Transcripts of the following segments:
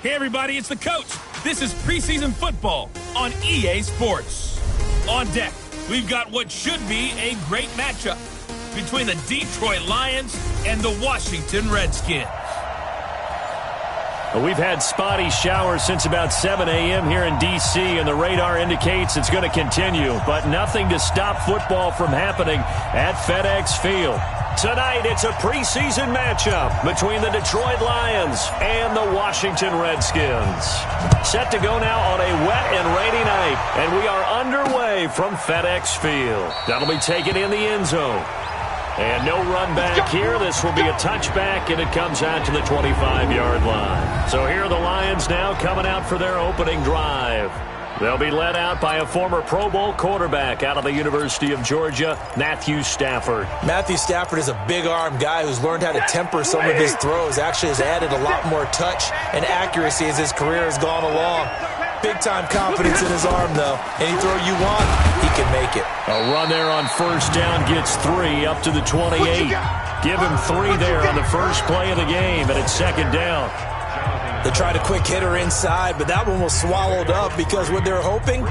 Hey everybody, it's the coach. This is preseason football on EA Sports. On deck, we've got what should be a great matchup between the Detroit Lions and the Washington Redskins. Well, we've had spotty showers since about 7 a.m. here in D.C., and the radar indicates it's going to continue, but nothing to stop football from happening at FedEx Field. Tonight, it's a preseason matchup between the Detroit Lions and the Washington Redskins. Set to go now on a wet and rainy night, and we are underway from FedEx Field. That'll be taken in the end zone. And no run back here. This will be a touchback, and it comes out to the 25-yard line. So here are the Lions now coming out for their opening drive. They'll be led out by a former Pro Bowl quarterback out of the University of Georgia, Matthew Stafford. Matthew Stafford is a big-arm guy who's learned how to temper some of his throws. Actually has added a lot more touch and accuracy as his career has gone along. Big-time confidence in his arm, though. Any throw you want, he can make it. A run there on first down gets 3 up to the 28. Give him 3 there on the first play of the game, and it's second down. They tried a quick hitter inside, but that one was swallowed up because what they're hoping,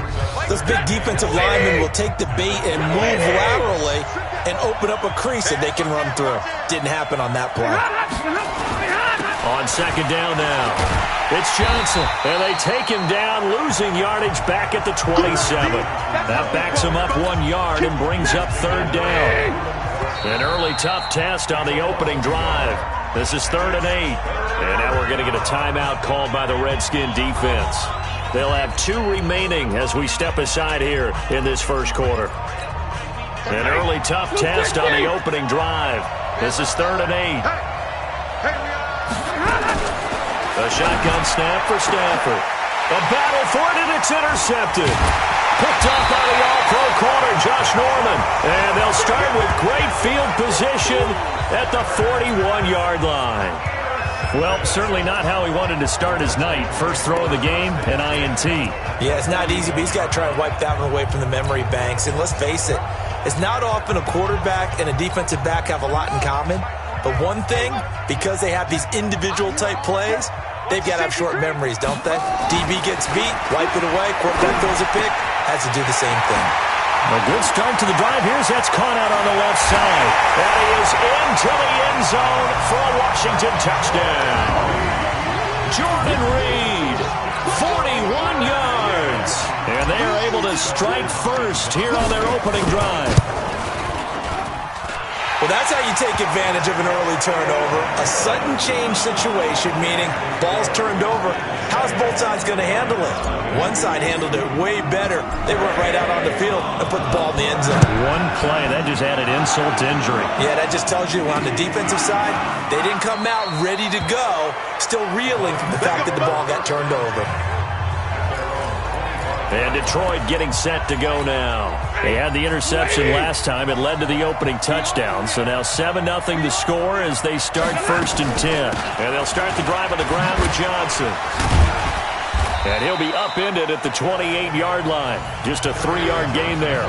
those big defensive linemen will take the bait and move laterally and open up a crease that they can run through. Didn't happen on that play. On second down now, it's Johnson, and they take him down, losing yardage back at the 27. That backs him up 1 yard and brings up third down. An early tough test on the opening drive. This is 3rd and 8. And now we're going to get a timeout called by the Redskin defense. They'll have 2 remaining as we step aside here in this first quarter. An early tough test on the opening drive. This is 3rd and 8. A shotgun snap for Stafford. A battle for it, and it's intercepted. Picked up by the all-pro corner, Josh Norman. And they'll start with great field position at the 41-yard line. Well, certainly not how he wanted to start his night. First throw of the game, an INT. Yeah, it's not easy, but he's got to try and wipe that one away from the memory banks. And let's face it, it's not often a quarterback and a defensive back have a lot in common. But one thing, because they have these individual-type plays, they've got to have short memories, don't they? DB gets beat, wipe it away, quarterback throws a pick, has to do the same thing. A good start to the drive. That's caught out on the left side. And he is into the end zone for a Washington touchdown. Jordan Reed, 41 yards. And they are able to strike first here on their opening drive. Well, that's how you take advantage of an early turnover. A sudden change situation, meaning ball's turned over. How's both sides going to handle it? One side handled it way better. They went right out on the field and put the ball in the end zone. One play, that just added insult to injury. Yeah, that just tells you on the defensive side, they didn't come out ready to go, still reeling from the fact that the ball got turned over. And Detroit getting set to go now. They had the interception last time. It led to the opening touchdown. So now 7-0 to score as they start 1st and 10. And they'll start the drive on the ground with Johnson. And he'll be upended at the 28-yard line. Just a 3-yard gain there.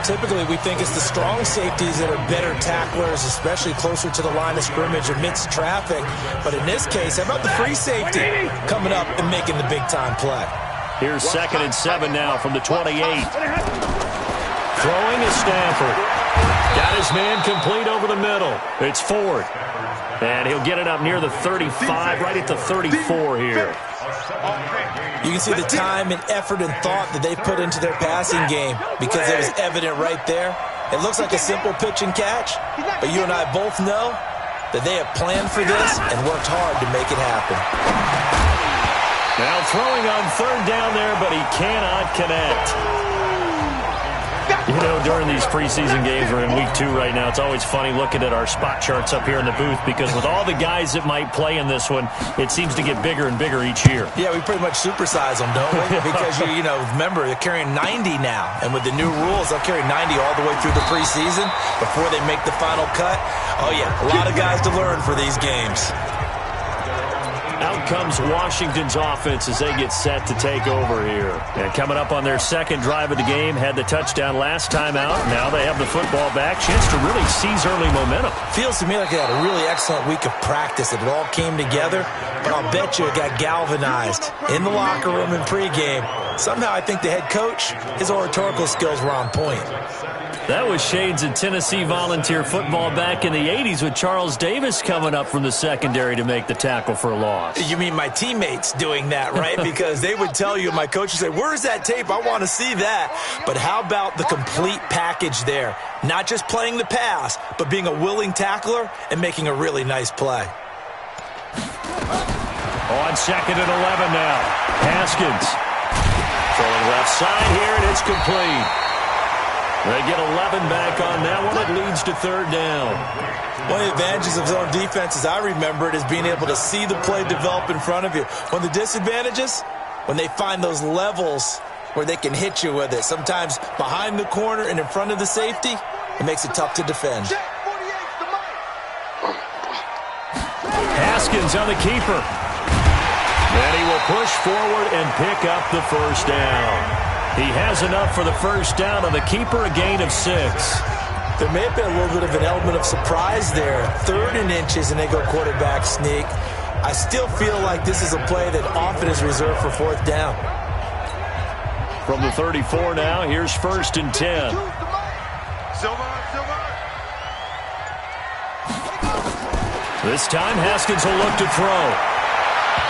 Typically, we think it's the strong safeties that are better tacklers, especially closer to the line of scrimmage amidst traffic. But in this case, how about the free safety coming up and making the big-time play? Here's 2nd and 7 now from the 28. Throwing is Stafford. Got his man complete over the middle. It's Ford. And he'll get it up near the 35, right at the 34 here. You can see the time and effort and thought that they put into their passing game because it was evident right there. It looks like a simple pitch and catch, but you and I both know that they have planned for this and worked hard to make it happen. Now throwing on 3rd down there, but he cannot connect. You know, during these preseason games, we're in week 2 right now, it's always funny looking at our spot charts up here in the booth because with all the guys that might play in this one, it seems to get bigger and bigger each year. Yeah, we pretty much supersize them, don't we? Because, you know, remember, they're carrying 90 now. And with the new rules, they'll carry 90 all the way through the preseason before they make the final cut. Oh, yeah, a lot of guys to learn for these games. Out comes Washington's offense as they get set to take over here. And coming up on their second drive of the game, had the touchdown last time out. Now they have the football back. Chance to really seize early momentum. Feels to me like they had a really excellent week of practice. It all came together, but I'll bet you it got galvanized in the locker room in pregame. Somehow I think the head coach, his oratorical skills were on point. That was shades of Tennessee volunteer football back in the 80s with Charles Davis coming up from the secondary to make the tackle for a loss. You mean my teammates doing that, right? Because they would tell you, my coach would say, where's that tape? I want to see that. But how about the complete package there? Not just playing the pass, but being a willing tackler and making a really nice play. On second and 11 now. Haskins. Throwing left side here, and it's complete. They get 11 back on that one. It leads to third down. One of the advantages of zone defense, as I remember it, is being able to see the play develop in front of you. One of the disadvantages, when they find those levels where they can hit you with it, sometimes behind the corner and in front of the safety, it makes it tough to defend. Haskins on the keeper. And he will push forward and pick up the first down. He has enough for the first down on the keeper, a gain of 6. There may have been a little bit of an element of surprise there. 3rd and inches, and they go quarterback sneak. I still feel like this is a play that often is reserved for 4th down. From the 34 now, here's 1st and 10. This time, Haskins will look to throw.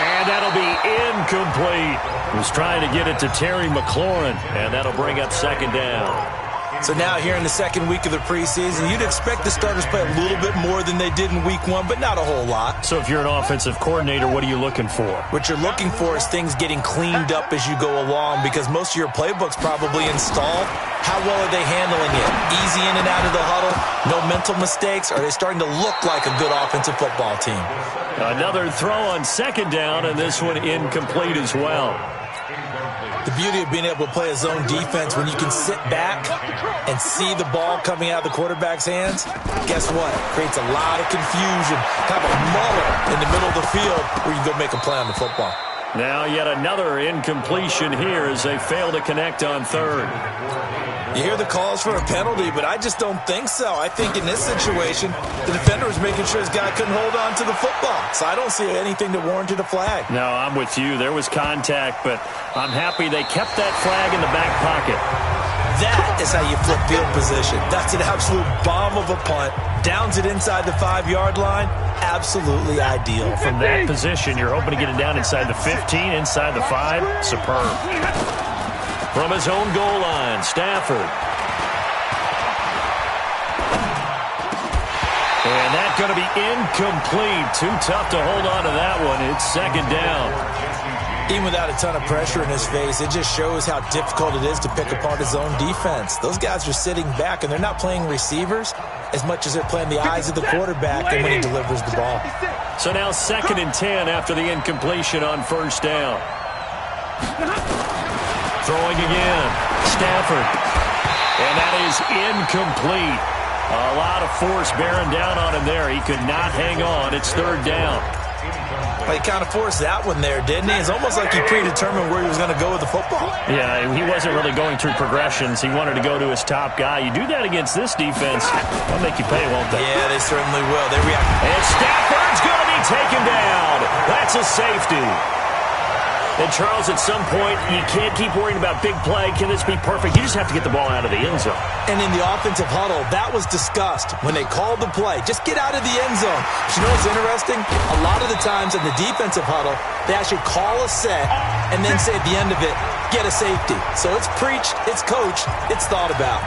And that'll be incomplete. He was trying to get it to Terry McLaurin, and that'll bring up 2nd down. So now here in the 2nd week of the preseason, you'd expect the starters play a little bit more than they did in week 1, but not a whole lot. So if you're an offensive coordinator, what are you looking for? What you're looking for is things getting cleaned up as you go along, because most of your playbook's probably installed. How well are they handling it? Easy in and out of the huddle? No mental mistakes? Are they starting to look like a good offensive football team? Another throw on 2nd down, and this one incomplete as well. The beauty of being able to play a zone defense when you can sit back and see the ball coming out of the quarterback's hands, guess what? Creates a lot of confusion, kind of a muddle in the middle of the field where you can go make a play on the football. Now yet another incompletion here as they fail to connect on 3rd. You hear the calls for a penalty, but I just don't think so. I think in this situation, the defender was making sure his guy couldn't hold on to the football. So I don't see anything that warranted a flag. No, I'm with you. There was contact, but I'm happy they kept that flag in the back pocket. That is how you flip field position. That's an absolute bomb of a punt. Downs it inside the 5-yard line. Absolutely ideal. From that position, you're hoping to get it down inside the 15, inside the 5. Superb. From his own goal line, Stafford. And that's going to be incomplete. Too tough to hold on to that one. It's 2nd down. Even without a ton of pressure in his face, it just shows how difficult it is to pick apart his own defense. Those guys are sitting back, and they're not playing receivers as much as they're playing the eyes of the quarterback and when he delivers the ball. So now 2nd and 10 after the incompletion on 1st down. Throwing again. Stafford. And that is incomplete. A lot of force bearing down on him there. He could not hang on. It's 3rd down. Well, he kind of forced that one there, didn't he? It's almost like he predetermined where he was going to go with the football. Yeah, he wasn't really going through progressions. He wanted to go to his top guy. You do that against this defense, they'll make you pay, won't they? Yeah, they certainly will. They react. And Stafford's going to be taken down. That's a safety. And, Charles, at some point, you can't keep worrying about big play. Can this be perfect? You just have to get the ball out of the end zone. And in the offensive huddle, that was discussed when they called the play. Just get out of the end zone. But you know what's interesting? A lot of the times in the defensive huddle, they actually call a set and then say at the end of it, get a safety. So it's preached, it's coached, it's thought about.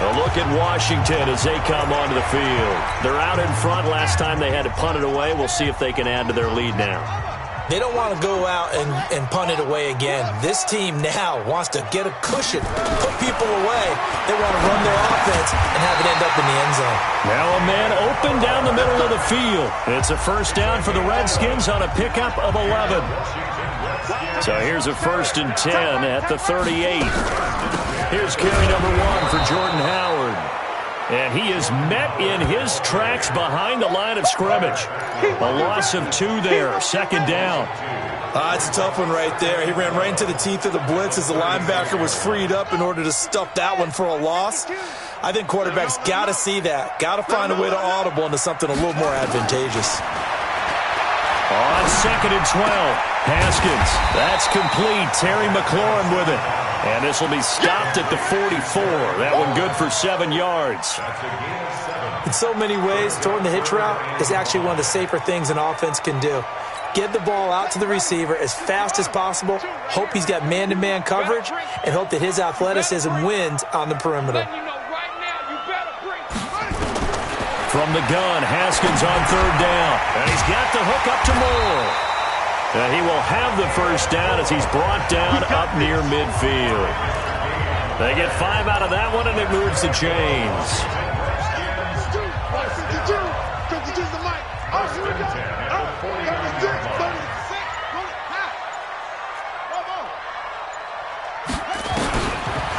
A look at Washington as they come onto the field. They're out in front. Last time they had to punt it away. We'll see if they can add to their lead now. They don't want to go out and punt it away again. This team now wants to get a cushion, put people away. They want to run their offense and have it end up in the end zone. Now a man open down the middle of the field. It's a 1st down for the Redskins on a pickup of 11. So here's a 1st and 10 at the 38. Here's carry number 1 for Jordan Howard. And he is met in his tracks behind the line of scrimmage. A loss of 2 there, second down. It's a tough one right there. He ran right into the teeth of the blitz as the linebacker was freed up in order to stuff that one for a loss. I think quarterbacks got to see that. Got to find a way to audible into something a little more advantageous. On second and 12, Haskins. That's complete. Terry McLaurin with it. And this will be stopped at the 44. That one good for 7 yards. In so many ways, throwing the hitch route is actually one of the safer things an offense can do. Get the ball out to the receiver as fast as possible, hope he's got man-to-man coverage, and hope that his athleticism wins on the perimeter. From the gun, Haskins on third down. And he's got the hook up to Moore. And he will have the first down as he's brought down up near midfield. They get 5 out of that one, and it moves the chains.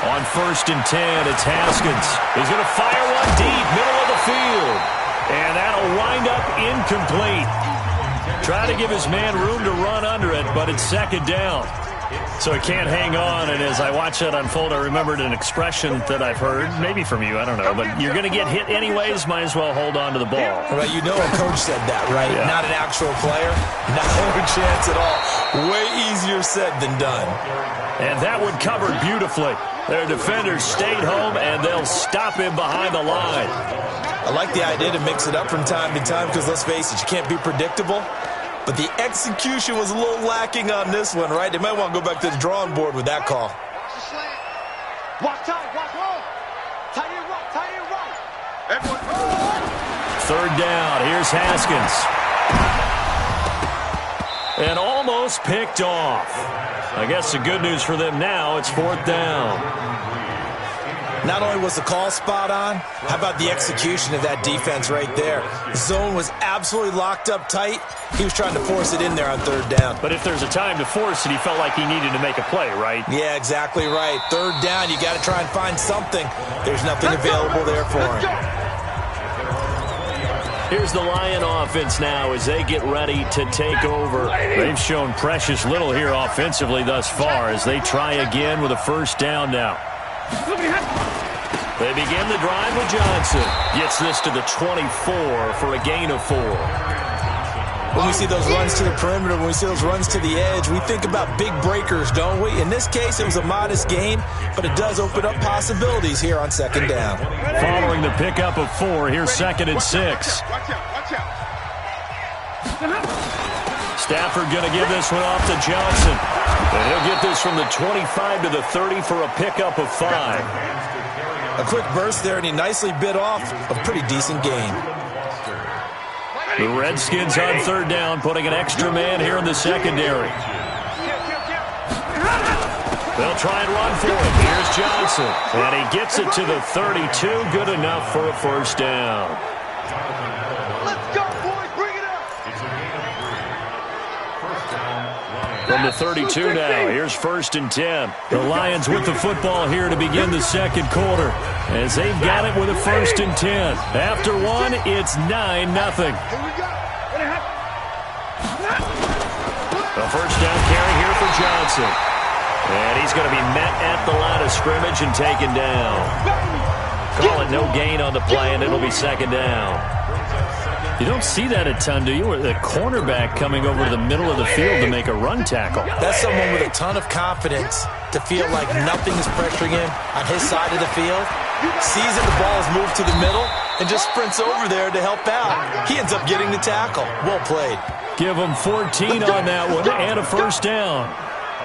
On first and 10, it's Haskins. He's going to fire one deep, middle of the field. And that'll wind up incomplete. Try to give his man room to run under it, but it's second down. So he can't hang on, and as I watch that unfold, I remembered an expression that I've heard, maybe from you, I don't know, but you're going to get hit anyways, might as well hold on to the ball. Right, you know a coach said that, right? Yeah. Not an actual player, not a chance at all. Way easier said than done. And that one covered beautifully. Their defenders stayed home, and they'll stop him behind the line. I like the idea to mix it up from time to time because, let's face it, you can't be predictable. But the execution was a little lacking on this one, right? They might want to go back to the drawing board with that call. Third down. Here's Haskins. And almost picked off. I guess the good news for them now, it's fourth down. Not only was the call spot on, how about the execution of that defense right there? The zone was absolutely locked up tight. He was trying to force it in there on third down. But if there's a time to force it, he felt like he needed to make a play, right? Yeah, exactly right. Third down, you got to try and find something. There's nothing available there for him. Here's the Lion offense now as they get ready to take over. They've shown precious little here offensively thus far as they try again with a first down now. They begin the drive with Johnson. Gets this to the 24 for a gain of 4. When we see those runs to the perimeter, when we see those runs to the edge, we think about big breakers, don't we? In this case, it was a modest gain, but it does open up possibilities here on second down. Following the pickup of 4, here's second and 6. Stafford going to give this one off to Johnson. And he'll get this from the 25 to the 30 for a pickup of 5. A quick burst there, and he nicely bit off a pretty decent gain. The Redskins on third down, putting an extra man here in the secondary. They'll try and run for it. Here's Johnson. And he gets it to the 32. Good enough for a first down. From the 32 now, here's first and 10. The Lions with the football here to begin the second quarter as they've got it with a first and 10. After one, it's 9-0. A first down carry here for Johnson. And he's going to be met at the line of scrimmage and taken down. Call it no gain on the play, and it'll be second down. You don't see that a ton, do you? Or the cornerback coming over to the middle of the field to make a run tackle. That's someone with a ton of confidence to feel like nothing is pressuring him on his side of the field. Sees that the ball is moved to the middle and just sprints over there to help out. He ends up getting the tackle. Well played. Give him 14 on that one and a first down.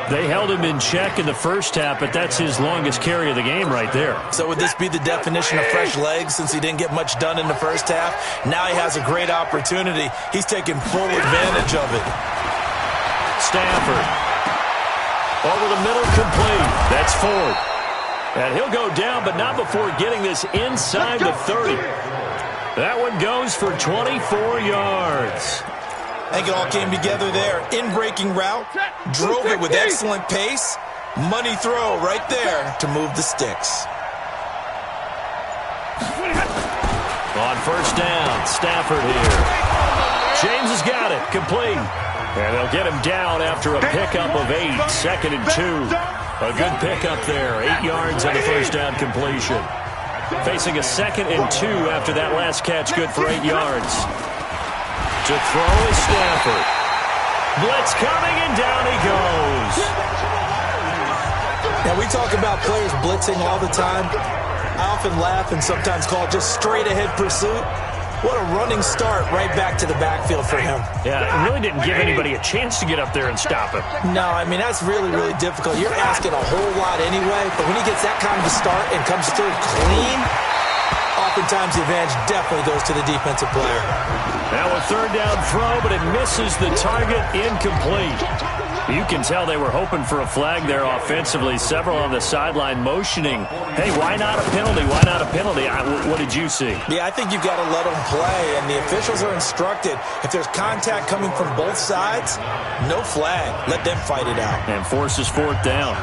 They held him in check in the first half, but that's his longest carry of the game right there. So would this be the definition of fresh legs since he didn't get much done in the first half? Now he has a great opportunity. He's taking full advantage of it. Stafford. Over the middle, complete. That's Ford. And he'll go down, but not before getting this inside the 30. That one goes for 24 yards. I think it all came together there. In-breaking route, drove it with excellent pace. Money throw right there to move the sticks. On first down, Stafford here. James has got it, complete. And they'll get him down after a pickup of 8, 2nd and 2. A good pickup there, 8 yards on the first down completion. Facing a 2nd and 2 after that last catch, good for 8 yards. To throw is Stafford. Blitz coming, and down he goes. Now, we talk about players blitzing all the time. I often laugh and sometimes call it just straight-ahead pursuit. What a running start right back to the backfield for him. Yeah, it really didn't give anybody a chance to get up there and stop him. No, I mean, that's really, really difficult. You're asking a whole lot anyway, but when he gets that kind of a start and comes through clean, oftentimes the advantage definitely goes to the defensive player. Now a third down throw, but it misses the target, incomplete. You can tell they were hoping for a flag there offensively. Several on the sideline motioning. Hey, why not a penalty? Why not a penalty? What did you see? Yeah, I think you've got to let them play, and the officials are instructed. If there's contact coming from both sides, no flag. Let them fight it out. And forces fourth down.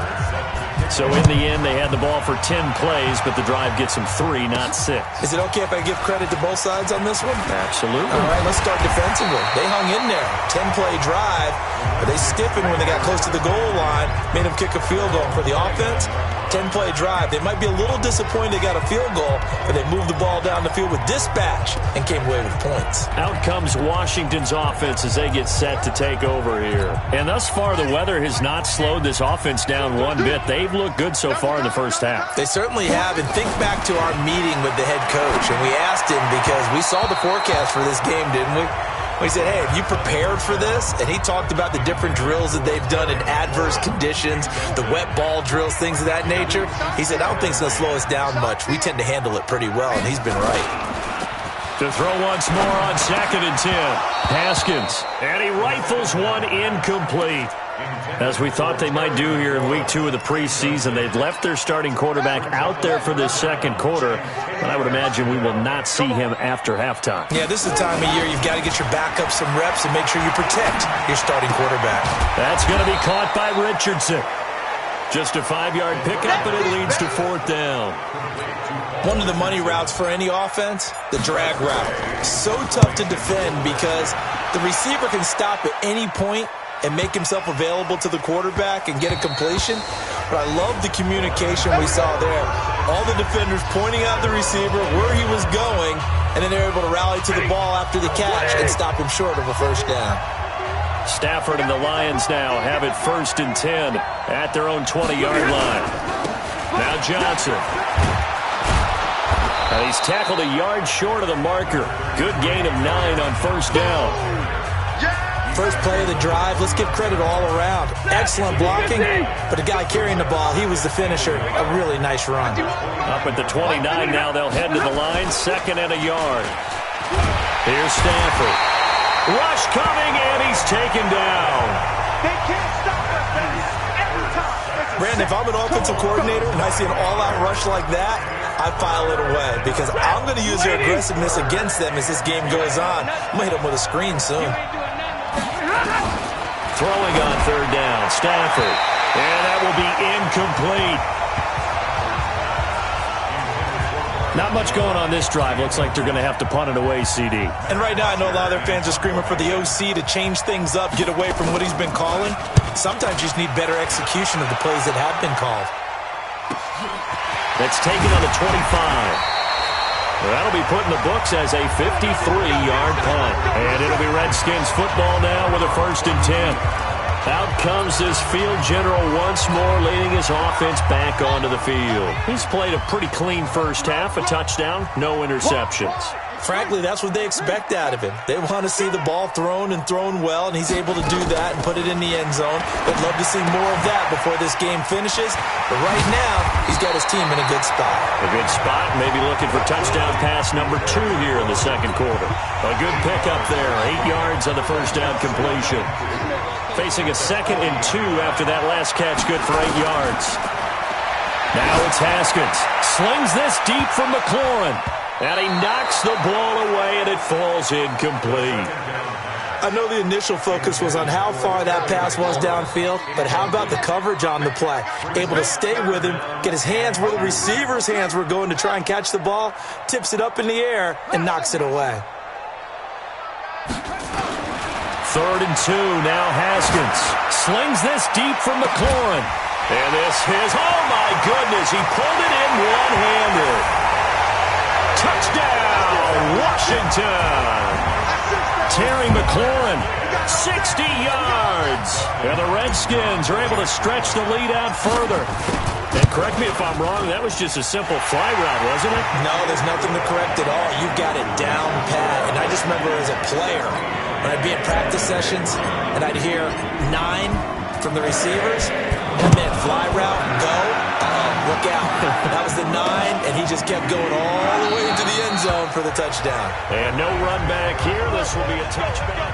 So in the end, they had the ball for 10 plays, but the drive gets them 3, not 6. Is it okay if I give credit to both sides on this one? Absolutely. All right, let's start defensively. They hung in there. 10-play drive, but they stiffened when they got close to the goal line, made them kick a field goal. For the offense, 10-play drive. They might be a little disappointed they got a field goal, but they moved the ball down the field with dispatch and came away with points. Out comes Washington's offense as they get set to take over here. And thus far, the weather has not slowed this offense down one bit. They've looked good so far in the first half. They certainly have, and think back to our meeting with the head coach, and we asked him because we saw the forecast for this game, didn't we? We said, hey, have you prepared for this? And he talked about the different drills that they've done in adverse conditions, the wet ball drills, things of that nature. He said, I don't think it's going to slow us down much. We tend to handle it pretty well, and he's been right. To throw once more on 2nd and 10. Haskins, and he rifles one incomplete. As we thought they might do here in week 2 of the preseason, they've left their starting quarterback out there for this second quarter, but I would imagine we will not see him after halftime. Yeah, this is the time of year you've got to get your backup some reps and make sure you protect your starting quarterback. That's going to be caught by Richardson. Just a 5-yard pickup, and it leads to fourth down. One of the money routes for any offense, the drag route. So tough to defend because the receiver can stop at any point and make himself available to the quarterback and get a completion. But I love the communication we saw there. All the defenders pointing out the receiver, where he was going, and then they're able to rally to the ball after the catch and stop him short of a first down. Stafford and the Lions now have it 1st and 10 at their own 20-yard line. Now Johnson. And he's tackled a yard short of the marker. Good gain of 9 on first down. First play of the drive, let's give credit all around. Excellent blocking, but the guy carrying the ball, he was the finisher. A really nice run. Up at the 29 now, they'll head to the line, 2nd and a yard. Here's Stafford. Rush coming, and he's taken down. They can't stop us, baby. Every time. Brandon, if I'm an offensive coordinator and I see an all-out rush like that, I file it away because I'm going to use their aggressiveness against them as this game goes on. I'm going to hit them with a screen soon. Throwing on third down, Stafford. And that will be incomplete. Not much going on this drive. Looks like they're going to have to punt it away, CD. And right now I know a lot of their fans are screaming for the OC to change things up, get away from what he's been calling. Sometimes you just need better execution of the plays that have been called. That's taken on the 25. That'll be put in the books as a 53-yard punt. And it'll be Redskins football now with a 1st and 10. Out comes this field general once more, leading his offense back onto the field. He's played a pretty clean first half, a touchdown, no interceptions. Frankly, that's what they expect out of him. They want to see the ball thrown and thrown well, and he's able to do that and put it in the end zone. They'd love to see more of that before this game finishes. But right now, he's got his team in a good spot. A good spot, maybe looking for touchdown pass number 2 here in the second quarter. A good pickup there, 8 yards on the first down completion. Facing a 2nd and 2 after that last catch, good for 8 yards. Now it's Haskins. Slings this deep from McLaurin. And he knocks the ball away, and it falls incomplete. I know the initial focus was on how far that pass was downfield, but how about the coverage on the play? Able to stay with him, get his hands where the receiver's hands were going to try and catch the ball, tips it up in the air, and knocks it away. 3rd and 2, now Haskins. Slings this deep from McLaurin. And this is, oh my goodness, he pulled it in one-handed. Touchdown, Washington. Terry McLaurin, 60 yards. And the Redskins are able to stretch the lead out further. And correct me if I'm wrong, that was just a simple fly route, wasn't it? No, there's nothing to correct at all. You got it down pat. And I just remember as a player, when I'd be in practice sessions, and I'd hear 9 from the receivers, that meant fly route, go, look out. That was the 9, and he just kept going all the way into the end zone for the touchdown. And no run back here. This will be a touchback.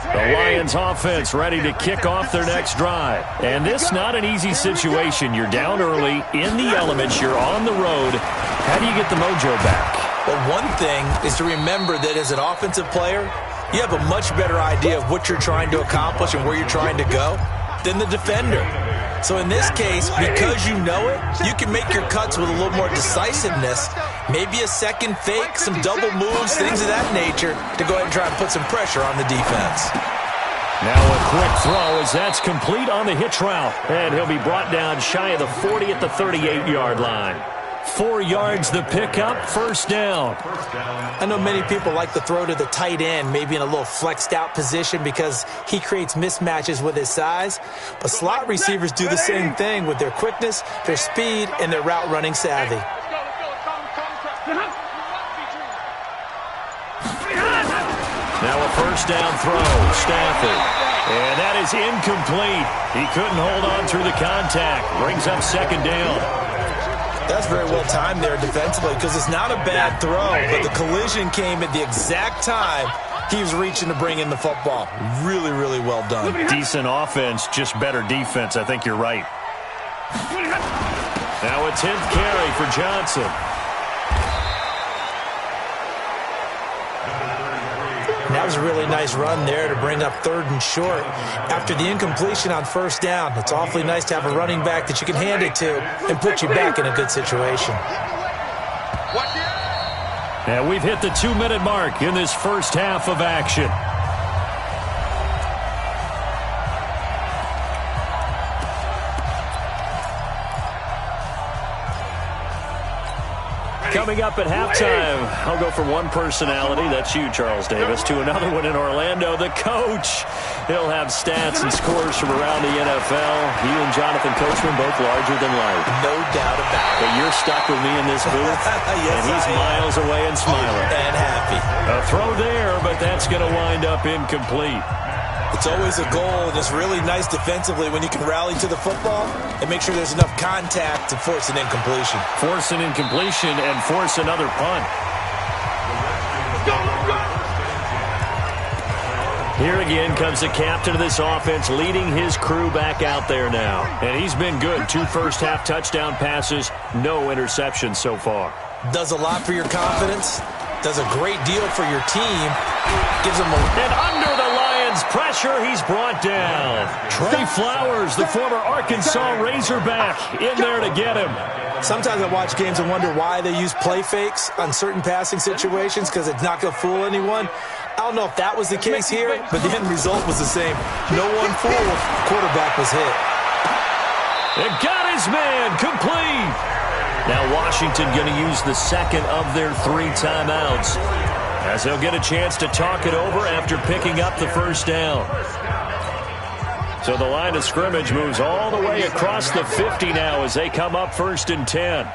The Lions offense ready to kick off their next drive. And this not an easy situation. You're down early, in the elements, you're on the road. How do you get the mojo back? Well, one thing is to remember that as an offensive player, you have a much better idea of what you're trying to accomplish and where you're trying to go than the defender. So in this case, because you know it, you can make your cuts with a little more decisiveness, maybe a second fake, some double moves, things of that nature, to go ahead and try and put some pressure on the defense. Now a quick throw as that's complete on the hitch route. And he'll be brought down shy of the 40 at the 38-yard line. 4 yards the pickup, 1st down. I know many people like to throw to the tight end, maybe in a little flexed out position because he creates mismatches with his size. But slot receivers do the same thing with their quickness, their speed, and their route running savvy. Now a 1st down throw, Stafford. And that is incomplete. He couldn't hold on through the contact. Brings up 2nd down. That's very well timed there defensively because it's not a bad throw, but the collision came at the exact time he was reaching to bring in the football. Really, really well done. Decent offense, just better defense. I think you're right. Now a 10th carry for Johnson. That was a really nice run there to bring up 3rd and short. After the incompletion on 1st down, it's awfully nice to have a running back that you can hand it to and put you back in a good situation. And we've hit the 2-minute mark in this first half of action. Coming up at halftime, I'll go from one personality, that's you, Charles Davis, to another one in Orlando, the coach. He'll have stats and scores from around the NFL. He and Jonathan Coachman both larger than life. No doubt about it. But you're stuck with me in this booth, yes, and he's miles away and smiling. And happy. A throw there, but that's going to wind up incomplete. It's always a goal, and it's really nice defensively when you can rally to the football and make sure there's enough contact to force an incompletion. Force an incompletion and force another punt. Here again comes the captain of this offense leading his crew back out there now. And he's been good. 2 first-half touchdown passes, no interceptions so far. Does a lot for your confidence. Does a great deal for your team. Gives them a... And under the Lions' pressure, he's brought down. Trey Flowers, the former Arkansas Razorback, in there to get him. Sometimes I watch games and wonder why they use play fakes on certain passing situations because it's not going to fool anyone. I don't know if that was the case here, but the end result was the same. No one fooled. Quarterback was hit. It got his man complete. Now Washington going to use the second of their 3 timeouts as they'll get a chance to talk it over after picking up the 1st down. So the line of scrimmage moves all the way across the 50 now as they come up 1st and 10.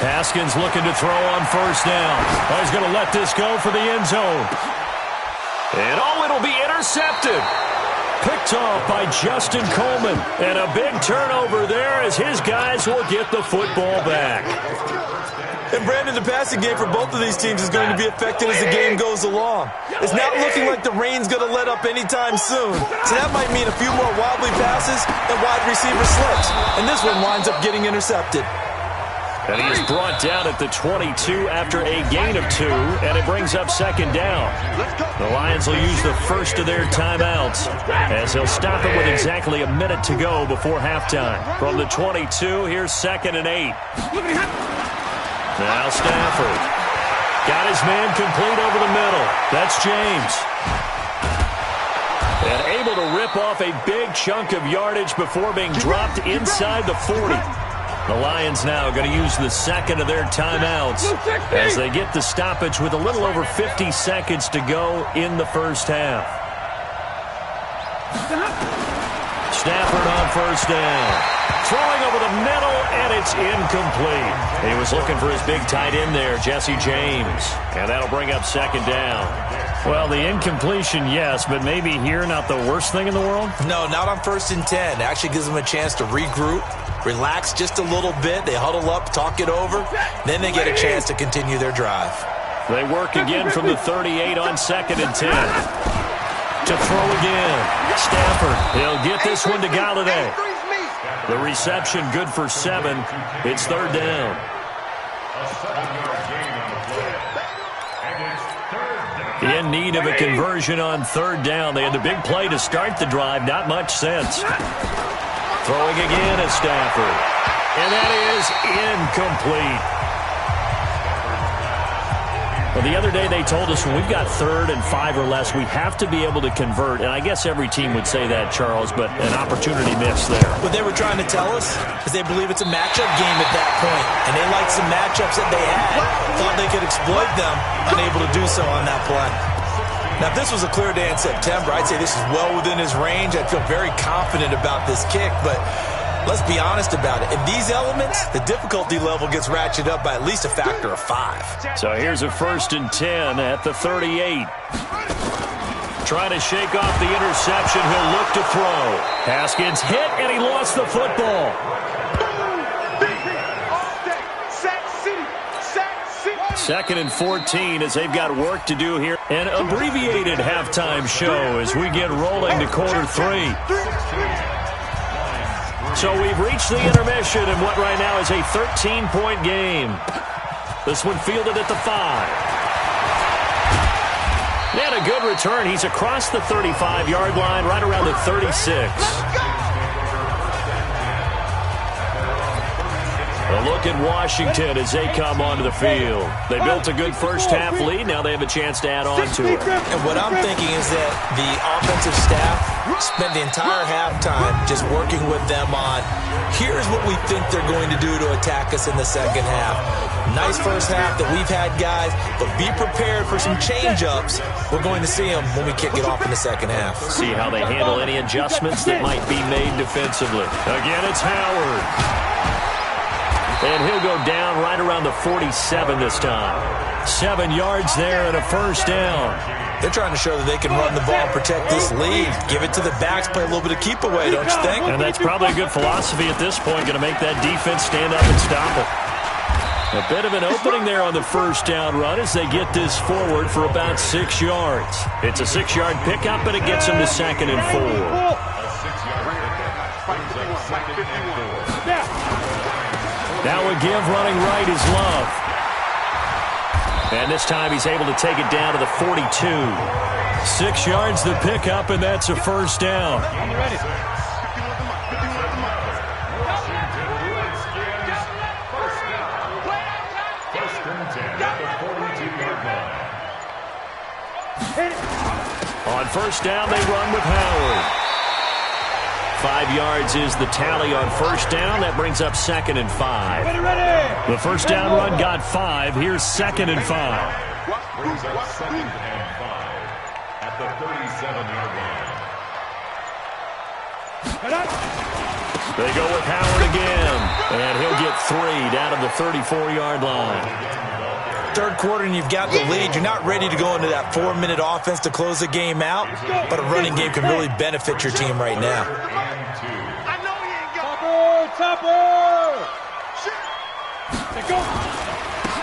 Haskins looking to throw on 1st down. Oh, he's going to let this go for the end zone. And it'll be intercepted. Picked off by Justin Coleman. And a big turnover there as his guys will get the football back. And Brandon, the passing game for both of these teams is going to be affected as the game goes along. It's not looking like the rain's going to let up anytime soon. So that might mean a few more wobbly passes and wide receiver slips. And this one winds up getting intercepted. And he is brought down at the 22 after a gain of 2, and it brings up second down. The Lions will use the first of their timeouts as they'll stop it with exactly a minute to go before halftime. From the 22, here's 2nd and 8. Now Stafford. Got his man complete over the middle. That's James. And able to rip off a big chunk of yardage before being dropped inside the 40. The Lions now going to use the second of their timeouts as they get the stoppage with a little over 50 seconds to go in the first half. Stafford on first down. Throwing over the middle, and it's incomplete. He was looking for his big tight end there, Jesse James. And that'll bring up second down. Well, the incompletion, yes, but maybe here not the worst thing in the world? No, not on 1st and 10. It actually gives them a chance to regroup, relax just a little bit. They huddle up, talk it over. Then they get a chance to continue their drive. They work again from the 38 on 2nd and 10. To throw again. Stafford, he'll get this one to Galladay. The reception good for 7. It's 3rd down. In need of a conversion on 3rd down. They had the big play to start the drive. Not much sense. Throwing again at Stafford. And that is incomplete. Well, the other day they told us when we've got 3rd and 5 or less, we have to be able to convert. And I guess every team would say that, Charles, but an opportunity missed there. What they were trying to tell us is they believe it's a matchup game at that point. And they liked some matchups that they had. Thought they could exploit them, unable to do so on that play. Now, if this was a clear day in September, I'd say this is well within his range. I'd feel very confident about this kick, but let's be honest about it. In these elements, the difficulty level gets ratcheted up by at least a factor of 5. So here's a 1st and 10 at the 38. Trying to shake off the interception. He'll look to throw. Haskins hit, and he lost the football. 2nd and 14 as they've got work to do here. An abbreviated halftime show as we get rolling to quarter 3. So we've reached the intermission in what right now is a 13-point game. This one fielded at the 5. And a good return. He's across the 35-yard line, right around the 36. A look at Washington as they come onto the field. They built a good first-half lead. Now they have a chance to add on to it. And what I'm thinking is that the offensive staff spent the entire halftime just working with them on, here's what we think they're going to do to attack us in the second half. Nice first half that we've had, guys, but be prepared for some change-ups. We're going to see them when we kick it off in the second half. See how they handle any adjustments that might be made defensively. Again, it's Howard. And he'll go down right around the 47 this time. 7 yards there and a first down. They're trying to show that they can run the ball and protect this lead. Give it to the backs, play a little bit of keep away, don't you think? And that's probably a good philosophy at this point, going to make that defense stand up and stop it. A bit of an opening there on the first down run as they get this forward for about 6 yards. It's a 6-yard pickup, and it gets them to 2nd and 4. Now a give running right is Love. And this time he's able to take it down to the 42. 6 yards the pickup, and that's a first down. On first down, they run with Howard. 5 yards is the tally on first down. That brings up 2nd and 5. The first down run got 5. Here's 2nd and 5. Brings up 2nd and 5 at the 37-yard line. They go with Howard again. And he'll get 3 down to the 34-yard line. Third quarter and you've got the lead. You're not ready to go into that 4-minute offense to close the game out, but a running game can really benefit your team right now. I know he ain't got it. Topper!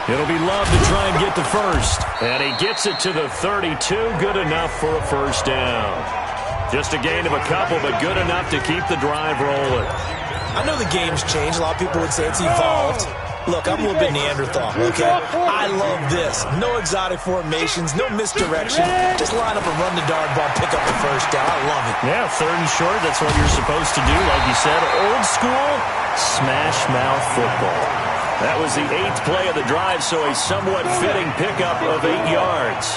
It'll be Love to try and get the first. And he gets it to the 32. Good enough for a first down. Just a gain of a couple, but good enough to keep the drive rolling. I know the game's changed. A lot of people would say it's evolved. Look, I'm a little bit Neanderthal, okay? I love this. No exotic formations, no misdirection. Just line up and run the dart ball, pick up the first down. I love it. Yeah, 3rd and short, that's what you're supposed to do. Like you said, old school, smash mouth football. That was the 8th play of the drive, so a somewhat fitting pickup of 8 yards.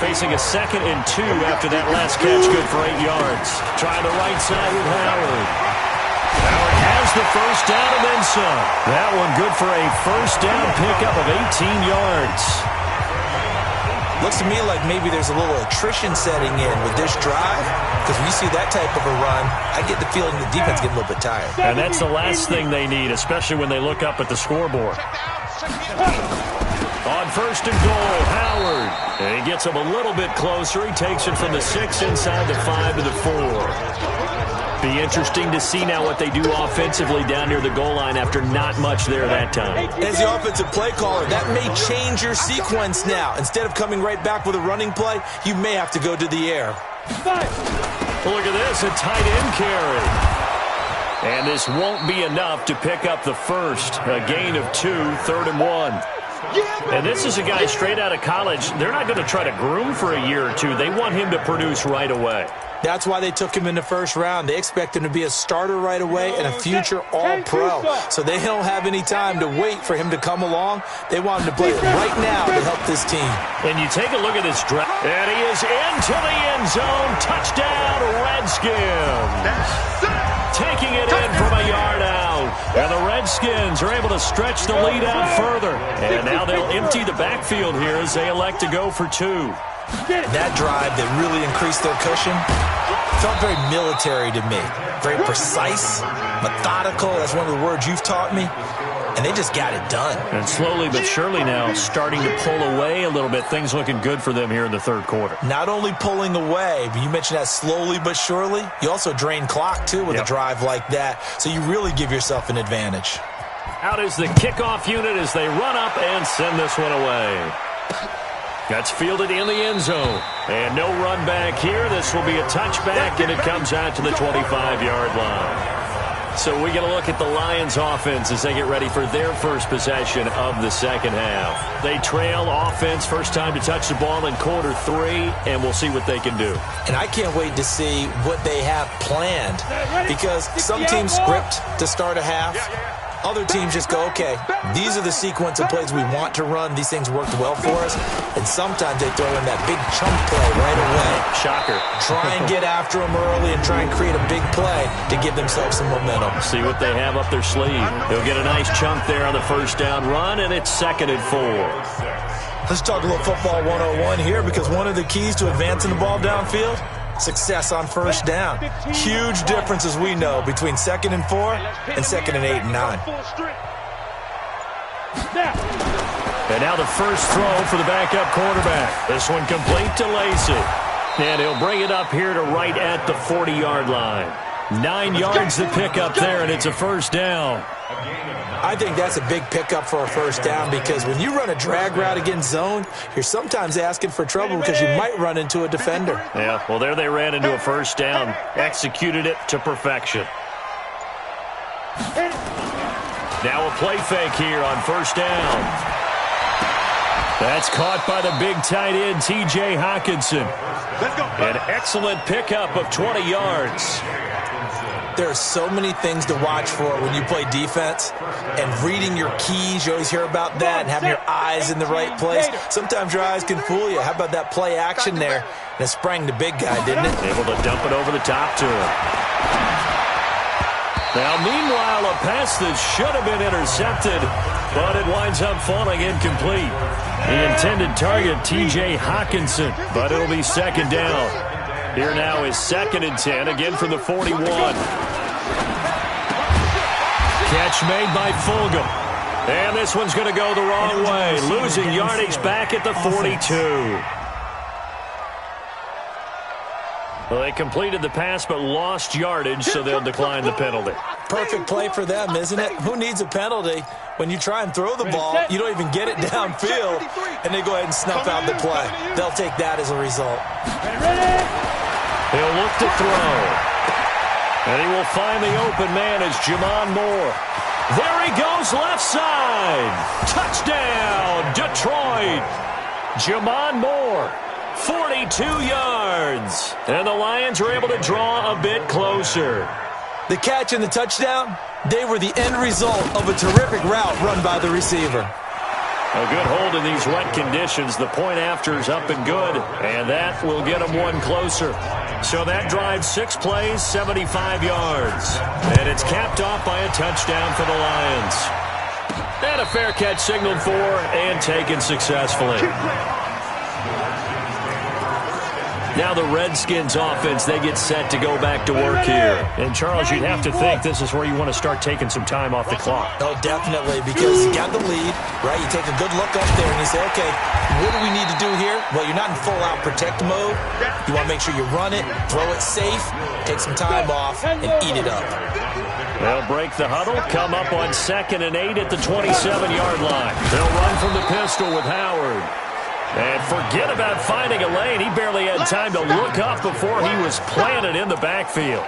Facing a 2nd and 2 after that last catch, good for 8 yards. Trying the right side with Howard. Howard has the first down and then some. That one good for a first down pickup of 18 yards. Looks to me like maybe there's a little attrition setting in with this drive, because when you see that type of a run, I get the feeling the defense getting a little bit tired. And that's the last thing they need, especially when they look up at the scoreboard. On 1st and goal, Howard. And he gets him a little bit closer. He takes it from the 6 inside the 5 to the 4. Be interesting to see now what they do offensively down near the goal line after not much there that time. As the offensive play caller, that may change your sequence now. Instead of coming right back with a running play, you may have to go to the air. Well, look at this, a tight end carry. And this won't be enough to pick up the first. A gain of 2, 3rd and 1. And this is a guy straight out of college. They're not going to try to groom for a year or two. They want him to produce right away. That's why they took him in the first round. They expect him to be a starter right away and a future all-pro. So they don't have any time to wait for him to come along. They want him to play right now to help this team. And you take a look at this drive. And he is into the end zone. Touchdown, Redskins. Taking it in from a yard out. And the Redskins are able to stretch the lead out further. And now they'll empty the backfield here as they elect to go for 2. That drive that really increased their cushion felt very military to me. Very precise, methodical. That's one of the words you've taught me. And they just got it done. And slowly but surely now starting to pull away a little bit. Things looking good for them here in the 3rd quarter. Not only pulling away, but you mentioned that slowly but surely. You also drain clock, too, with a drive like that. So you really give yourself an advantage. Out is the kickoff unit as they run up and send this one away. That's fielded in the end zone. And no run back here. This will be a touchback, and it comes out to the 25-yard line. So we get a look at the Lions offense as they get ready for their first possession of the second half. They trail offense, first time to touch the ball in quarter 3, and we'll see what they can do. And I can't wait to see what they have planned, because some teams script to start a half. Other teams just go, okay, these are the sequence of plays we want to run. These things worked well for us. And sometimes they throw in that big chunk play right away. Shocker. Try and get after them early and try and create a big play to give themselves some momentum. See what they have up their sleeve. They'll get a nice chunk there on the first down run, and it's 2nd and 4. Let's talk a little football 101 here, because one of the keys to advancing the ball downfield, success on first down. Huge difference, as we know, between 2nd and 4 and 2nd and 8 and 9. And now the first throw for the backup quarterback. This one complete to Lacey. And he'll bring it up here to right at the 40-yard line. 9 yards to pick up there, and it's a first down. I think that's a big pickup for a first down, because when you run a drag route against zone, you're sometimes asking for trouble because you might run into a defender. Yeah, well, there they ran into a first down. Executed it to perfection. Now a play fake here on first down. That's caught by the big tight end, T.J. Hockenson. An excellent pickup of 20 yards. There are so many things to watch for when you play defense, and reading your keys, you always hear about that, and having your eyes in the right place. Sometimes your eyes can fool you. How about that play action there? And it sprang the big guy, didn't it? Able to dump it over the top to him. Now, meanwhile, a pass that should have been intercepted, but it winds up falling incomplete. The intended target, T.J. Hockenson, but it'll be 2nd down. Here now is 2nd and 10, again from the 41. Catch made by Fulgham. And this one's going to go the wrong way, losing yardage back at the 42. Well, they completed the pass but lost yardage, so they'll decline the penalty. Perfect play for them, isn't it? Who needs a penalty when you try and throw the ball, you don't even get it downfield, and they go ahead and snuff out the play. They'll take that as a result. He'll look to throw. And he will find the open man as Jamon Moore. There he goes, left side. Touchdown, Detroit. Jamon Moore. 42 yards. And the Lions are able to draw a bit closer. The catch and the touchdown, they were the end result of a terrific route run by the receiver. A good hold in these wet conditions. The point after is up and good, and that will get them one closer. So that drives 6 plays, 75 yards. And it's capped off by a touchdown for the Lions. And a fair catch signaled for and taken successfully. Now the Redskins offense, they get set to go back to work here. And, Charles, you'd have to think this is where you want to start taking some time off the clock. Oh, definitely, because you got the lead, right? You take a good look up there and you say, okay, what do we need to do here? Well, you're not in full-out protect mode. You want to make sure you run it, throw it safe, take some time off, and eat it up. They'll break the huddle, come up on 2nd and 8 at the 27-yard line. They'll run from the pistol with Howard. And forget about finding a lane. He barely had time to look up before he was planted in the backfield.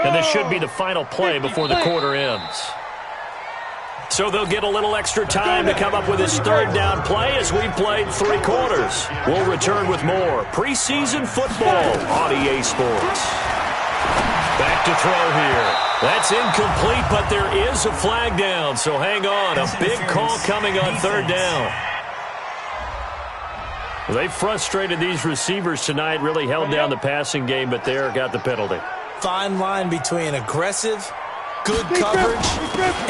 And this should be the final play before the quarter ends. So they'll get a little extra time to come up with his 3rd down play as we've played 3 quarters. We'll return with more preseason football on EA Sports. Back to throw here. That's incomplete, but there is a flag down, so hang on. A big call coming on 3rd down. Well, they frustrated these receivers tonight, really held down the passing game, but there got the penalty. Fine line between aggressive, good coverage,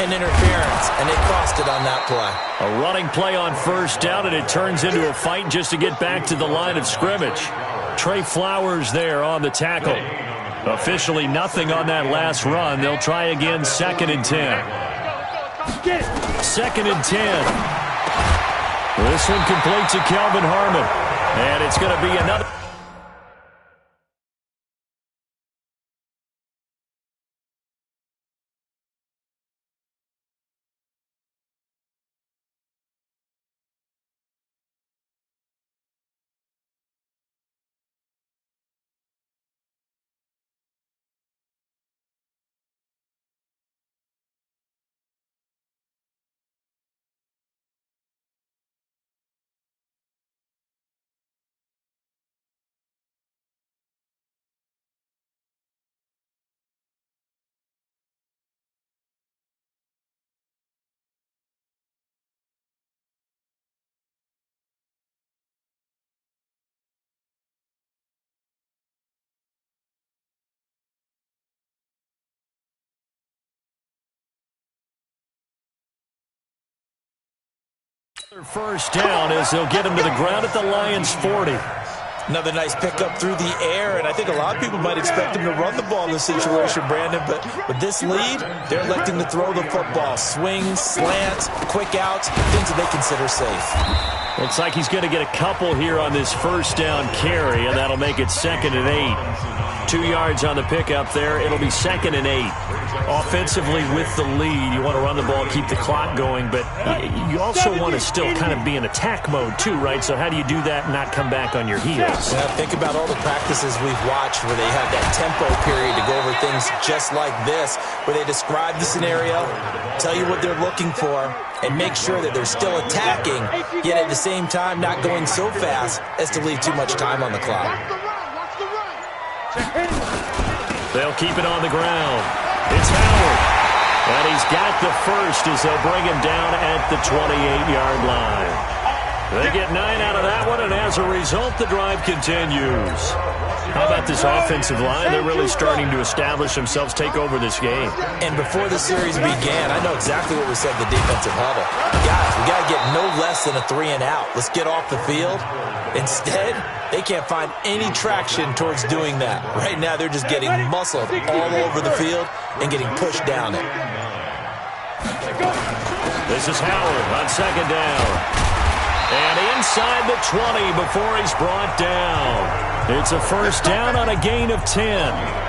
and interference, and they crossed it on that play. A running play on 1st down, and it turns into a fight just to get back to the line of scrimmage. Trey Flowers there on the tackle. Officially nothing on that last run. They'll try again 2nd and 10. 2nd and 10. This one complete to Kelvin Harmon. And it's going to be another. Their 1st down as they'll get him to the ground at the Lions' 40. Another nice pickup through the air, and I think a lot of people might expect him to run the ball in this situation, Brandon, but with this lead, they're electing to throw the football. Swings, slants, quick outs, things that they consider safe. Looks like he's going to get a couple here on this 1st down carry, and that'll make it 2nd and 8. 2 yards on the pickup there. It'll be 2nd and 8. Offensively with the lead, you want to run the ball, keep the clock going, but you also want to still kind of be in attack mode too, right? So how do you do that and not come back on your heels? Yeah, think about all the practices we've watched where they have that tempo period to go over things just like this, where they describe the scenario, tell you what they're looking for, and make sure that they're still attacking, yet at the same time not going so fast as to leave too much time on the clock. They'll keep it on the ground. It's Howard. And he's got the 1st as they'll bring him down at the 28-yard line. They get 9 out of that one, and as a result, the drive continues. How about this offensive line? They're really starting to establish themselves, take over this game. And before the series began, I know exactly what we said in the defensive huddle. Guys, we got to get no less than a 3 and out. Let's get off the field. Instead, they can't find any traction towards doing that. Right now, they're just getting muscled all over the field and getting pushed down it. This is Howard on 2nd down. And inside the 20 before he's brought down. It's a first down on a gain of 10.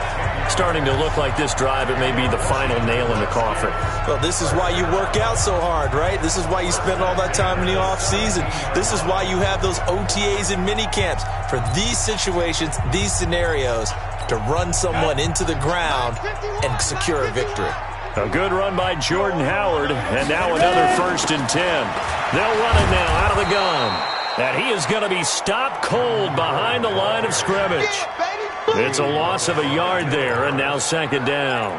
Starting to look like this drive, it may be the final nail in the coffin. Well, this is why you work out so hard, right? This is why you spend all that time in the offseason. This is why you have those OTAs and mini camps. For these situations, these scenarios, to run someone into the ground and secure a victory. A good run by Jordan Howard, and now another 1st and 10. They'll run it now out of the gun. And he is going to be stopped cold behind the line of scrimmage. It's a loss of a yard there, and now 2nd down.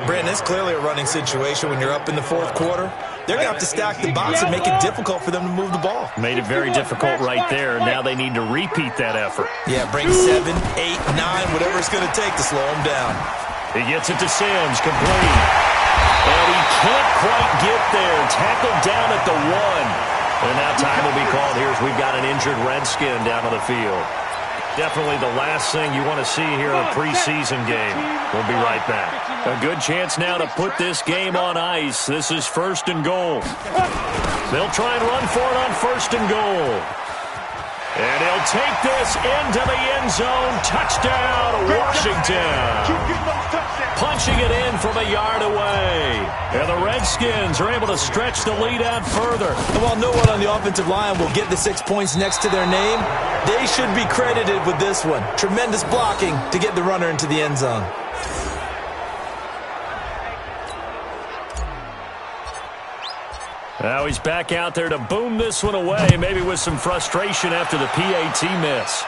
Brandon, it's clearly a running situation when you're up in the 4th quarter. They're going to have to stack the box and make it difficult for them to move the ball. Made it very difficult right there. Now they need to repeat that effort. Yeah, bring 7, 8, 9, whatever it's going to take to slow them down. He gets it to Sims, complete. And he can't quite get there. Tackled down at the 1. And now time will be called here as we've got an injured Redskin down on the field. Definitely the last thing you want to see here in a preseason game. We'll be right back. A good chance now to put this game on ice. This is 1st and goal. They'll try and run for it on 1st and goal. And he'll take this into the end zone. Touchdown, Washington. Punching it in from a yard away. And the Redskins are able to stretch the lead out further. And while no one on the offensive line will get the 6 points next to their name, they should be credited with this one. Tremendous blocking to get the runner into the end zone. Now he's back out there to boom this one away, maybe with some frustration after the PAT miss.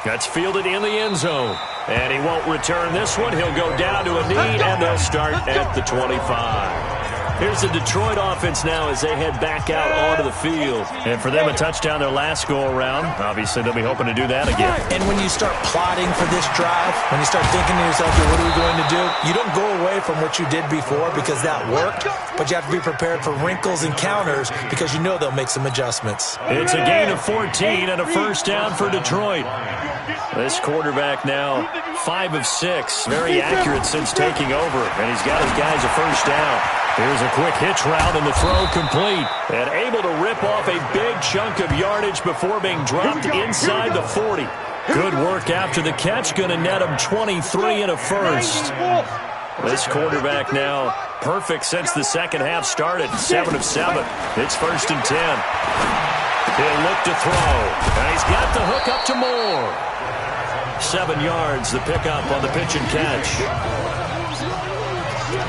That's fielded in the end zone. And he won't return this one. He'll go down to a knee, and they'll start at the 25. Here's the Detroit offense now as they head back out onto the field. And for them, a touchdown their last go-around. Obviously, they'll be hoping to do that again. And when you start plotting for this drive, when you start thinking to yourself, what are we going to do? You don't go away from what you did before because that worked, but you have to be prepared for wrinkles and counters because you know they'll make some adjustments. It's a gain of 14 and a first down for Detroit. This quarterback now 5 of 6. Very accurate since taking over, and he's got his guys a first down. Here's a quick hitch route, and the throw complete. And able to rip off a big chunk of yardage before being dropped inside the 40. Good work after the catch. Going to net him 23 and a first. This quarterback now perfect since the second half started. 7 of 7. It's 1st and 10. He'll look to throw. And he's got the hook up to Moore. 7 yards, the pickup on the pitch and catch.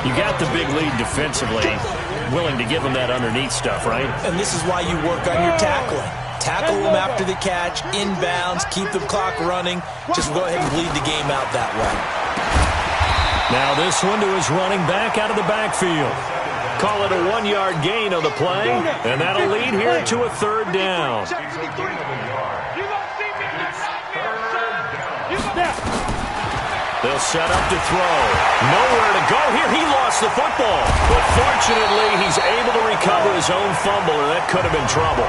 You got the big lead defensively, willing to give them that underneath stuff, right? And this is why you work on your tackling. Tackle them after the catch, inbounds, keep the clock running. Just go ahead and bleed the game out that way. Now this one to his running back out of the backfield. Call it a 1-yard gain on the play, and that'll lead here to a 3rd down. They'll set up to throw. Nowhere to go here. He lost the football. But fortunately, he's able to recover his own fumble, and that could have been trouble.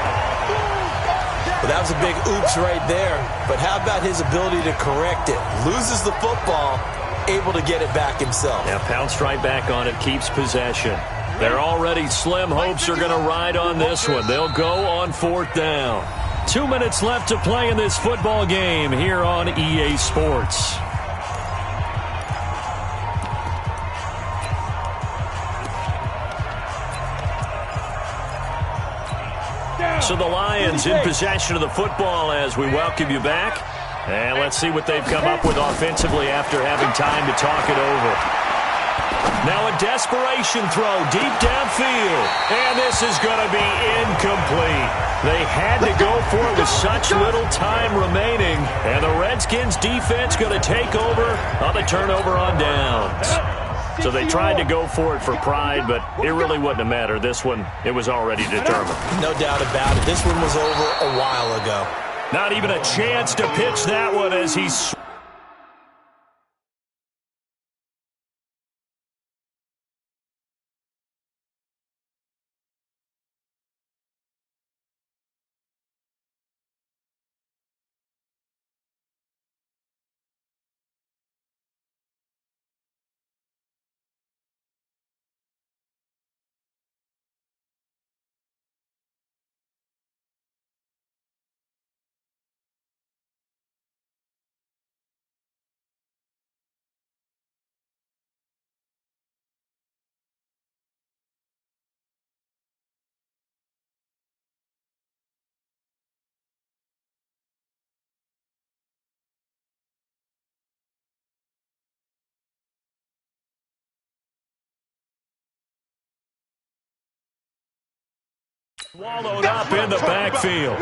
Well, that was a big oops right there. But how about his ability to correct it? Loses the football, able to get it back himself. Yeah, pounced right back on it, keeps possession. Their already slim hopes are going to ride on this one. They'll go on 4th down. 2 minutes left to play in this football game here on EA Sports. So the Lions in possession of the football as we welcome you back. And let's see what they've come up with offensively after having time to talk it over. Now a desperation throw deep downfield. And this is going to be incomplete. They had to go for it with such little time remaining. And the Redskins defense going to take over on the turnover on downs. So they tried to go for it for pride, but it really wouldn't have mattered. This one, it was already determined. No doubt about it. This one was over a while ago. Not even a chance to pitch that one as he's Swallowed up in the backfield.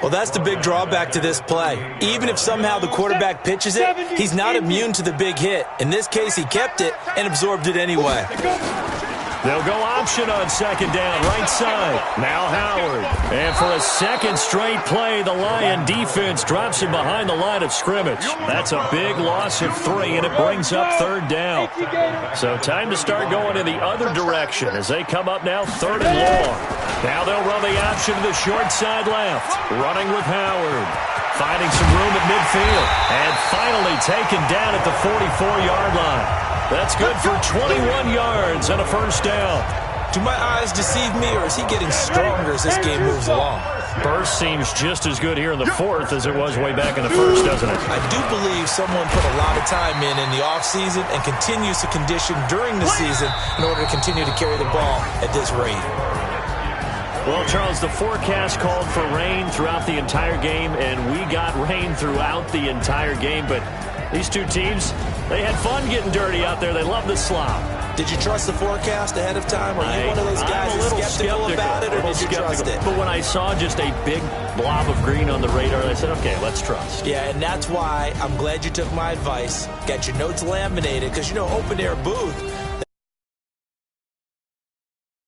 Well, that's the big drawback to this play. Even if somehow the quarterback pitches it, he's not immune to the big hit. In this case, he kept it and absorbed it anyway. They'll go option on second down, right side. Now Howard. And for a second straight play, the Lion defense drops him behind the line of scrimmage. That's a big loss of 3, and it brings up third down. So time to start going in the other direction as they come up now 3rd and long. Now they'll run the option to the short side left. Running with Howard. Finding some room at midfield. And finally taken down at the 44-yard line. That's good for 21 yards and a first down. Do my eyes deceive me, or is he getting stronger as this game moves along? Burst seems just as good here in the 4th as it was way back in the 1st, doesn't it? I do believe someone put a lot of time in the offseason and continues to condition during the season in order to continue to carry the ball at this rate. Well, Charles, the forecast called for rain throughout the entire game, and we got rain throughout the entire game, but these two teams, they had fun getting dirty out there. They love the slop. Did you trust the forecast ahead of time? Or are you one of those guys that's skeptical about it, or did you trust it? But when I saw just a big blob of green on the radar, I said, okay, let's trust. Yeah, and that's why I'm glad you took my advice. Got your notes laminated, because, open-air booth,